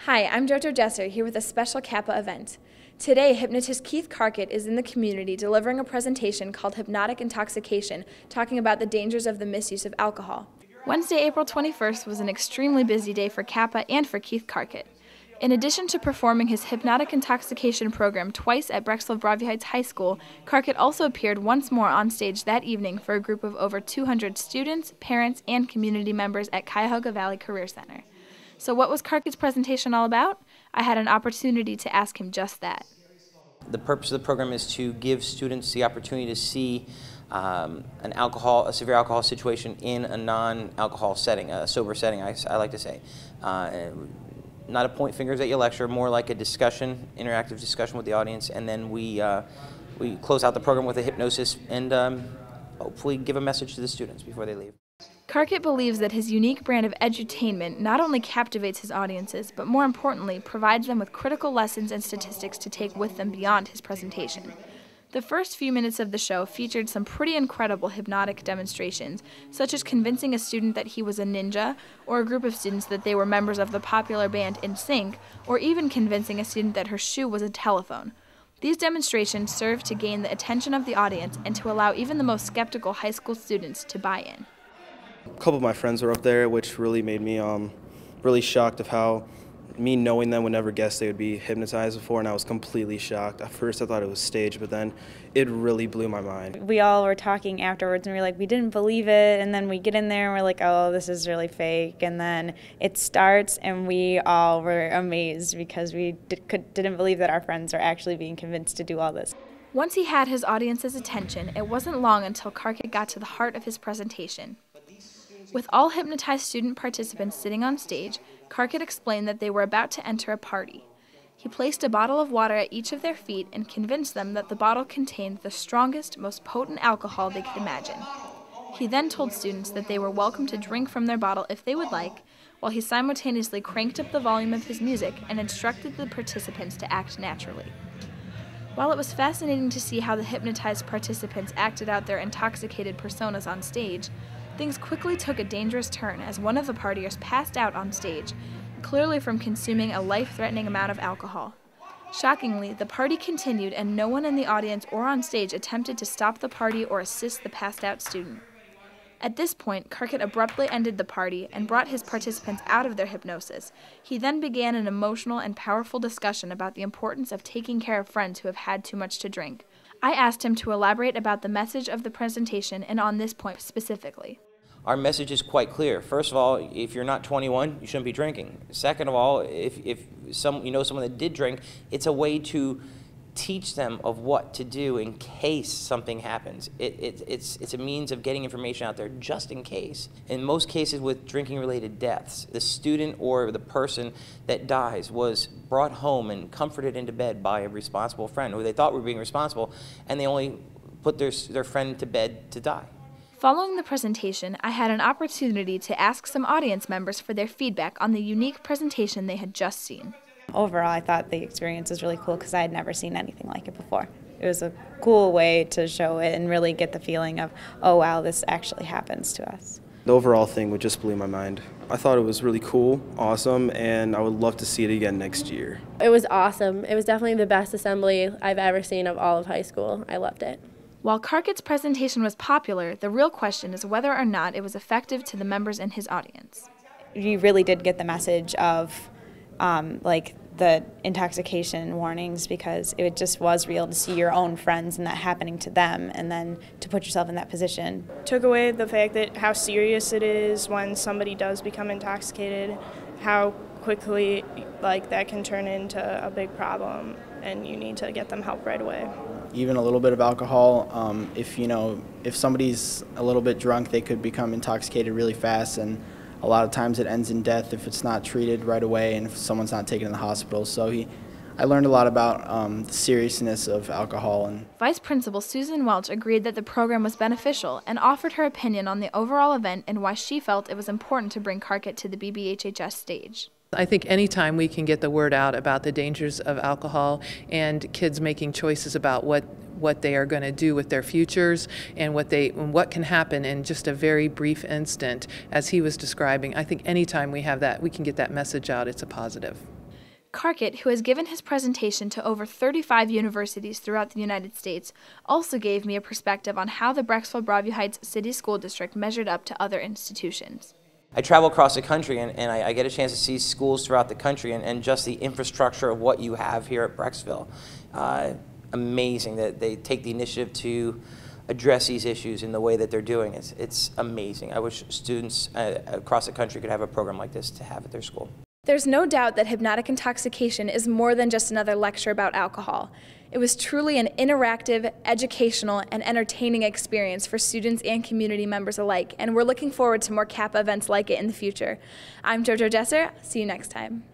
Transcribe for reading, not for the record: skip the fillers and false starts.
Hi, I'm Jojo Jesser here with a special Kappa event. Today, hypnotist Keith Karcut is in the community delivering a presentation called Hypnotic Intoxication, talking about the dangers of the misuse of alcohol. Wednesday, April 21st was an extremely busy day for Kappa and for Keith Karcut. In addition to performing his Hypnotic Intoxication program twice at Brexville-Broadview Heights High School, Karcut also appeared once more on stage that evening for a group of over 200 students, parents, and community members at Cuyahoga Valley Career Center. So what was Karcut's presentation all about? I had an opportunity to ask him just that. The purpose of the program is to give students the opportunity to see a severe alcohol situation in a non-alcohol setting, a sober setting, I like to say. Not a point fingers at your lecture, more like a discussion, interactive discussion with the audience, and then we close out the program with a hypnosis and hopefully give a message to the students before they leave. Karcut believes that his unique brand of edutainment not only captivates his audiences, but more importantly, provides them with critical lessons and statistics to take with them beyond his presentation. The first few minutes of the show featured some pretty incredible hypnotic demonstrations, such as convincing a student that he was a ninja, or a group of students that they were members of the popular band NSYNC, or even convincing a student that her shoe was a telephone. These demonstrations served to gain the attention of the audience and to allow even the most skeptical high school students to buy in. A couple of my friends were up there, which really made me really shocked of how me knowing them would never guess they would be hypnotized before, and I was completely shocked. At first I thought it was staged, but then it really blew my mind. We all were talking afterwards and we were like, we didn't believe it, and then we get in there and we're like, oh, this is really fake, and then it starts and we all were amazed because we didn't believe that our friends were actually being convinced to do all this. Once he had his audience's attention, it wasn't long until Karcut got to the heart of his presentation. With all hypnotized student participants sitting on stage, Karcut explained that they were about to enter a party. He placed a bottle of water at each of their feet and convinced them that the bottle contained the strongest, most potent alcohol they could imagine. He then told students that they were welcome to drink from their bottle if they would like, while he simultaneously cranked up the volume of his music and instructed the participants to act naturally. While it was fascinating to see how the hypnotized participants acted out their intoxicated personas on stage, things quickly took a dangerous turn as one of the partiers passed out on stage, clearly from consuming a life-threatening amount of alcohol. Shockingly, the party continued and no one in the audience or on stage attempted to stop the party or assist the passed-out student. At this point, Karcut abruptly ended the party and brought his participants out of their hypnosis. He then began an emotional and powerful discussion about the importance of taking care of friends who have had too much to drink. I asked him to elaborate about the message of the presentation and on this point specifically. Our message is quite clear. First of all, if you're not 21, you shouldn't be drinking. Second of all, if you know someone that did drink, it's a way to teach them of what to do in case something happens. It's a means of getting information out there just in case. In most cases with drinking-related deaths, the student or the person that dies was brought home and comforted into bed by a responsible friend who they thought were being responsible, and they only put their friend to bed to die. Following the presentation, I had an opportunity to ask some audience members for their feedback on the unique presentation they had just seen. Overall, I thought the experience was really cool because I had never seen anything like it before. It was a cool way to show it and really get the feeling of, oh wow, this actually happens to us. The overall thing would just blew my mind. I thought it was really cool, awesome, and I would love to see it again next year. It was awesome. It was definitely the best assembly I've ever seen of all of high school. I loved it. While Karcut's presentation was popular, the real question is whether or not it was effective to the members in his audience. You really did get the message of like the intoxication warnings, because it just was real to see your own friends and that happening to them, and then to put yourself in that position. Took away the fact that how serious it is when somebody does become intoxicated, how quickly that can turn into a big problem, and you need to get them help right away. Even a little bit of alcohol, if somebody's a little bit drunk, they could become intoxicated really fast, and a lot of times it ends in death if it's not treated right away and if someone's not taken in the hospital. So I learned a lot about the seriousness of alcohol. Vice Principal Susan Welch agreed that the program was beneficial and offered her opinion on the overall event and why she felt it was important to bring Karcut to the BBHHS stage. I think anytime we can get the word out about the dangers of alcohol and kids making choices about what they are going to do with their futures and what can happen in just a very brief instant, as he was describing, I think anytime we have that, we can get that message out, it's a positive. Karcut, who has given his presentation to over 35 universities throughout the United States, also gave me a perspective on how the Brecksville-Broadview Heights City School District measured up to other institutions. I travel across the country, and I get a chance to see schools throughout the country and just the infrastructure of what you have here at Brecksville. Amazing that they take the initiative to address these issues in the way that they're doing. It's amazing. I wish students across the country could have a program like this to have at their school. There's no doubt that hypnotic intoxication is more than just another lecture about alcohol. It was truly an interactive, educational, and entertaining experience for students and community members alike, and we're looking forward to more Kappa events like it in the future. I'm JoJo Jesser. See you next time.